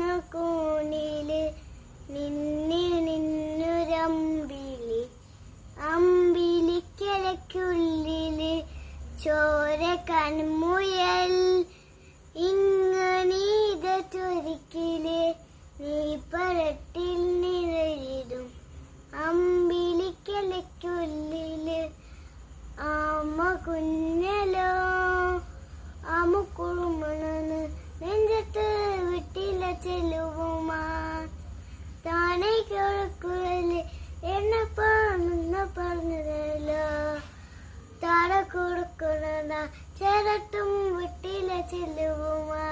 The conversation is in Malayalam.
അങ്ങവാനകോണില് നിന്നൊരമ്പിളി അമ്പിളിക്കലയ്ക്കുള്ളില് ചോര കൺമുയൽ ഇങ്ങനീതൊരിക്കല് നീ പരട്ടിൽ നിഴലിടും അമ്പിളിക്കലയ്ക്കുള്ളില് ആമ കുഞ്ഞലോ അമുക്കുറുമണെന്ന് നെഞ്ചത്ത് വിട്ടില്ല ചെല്ലുവുമാ താനെ കേൾക്കുഴല് എന്നെ പറഞ്ഞതല്ലോ താഴെ കൊടുക്കണ ചേരട്ടും വിട്ടില്ല ചെല്ലുവുമാ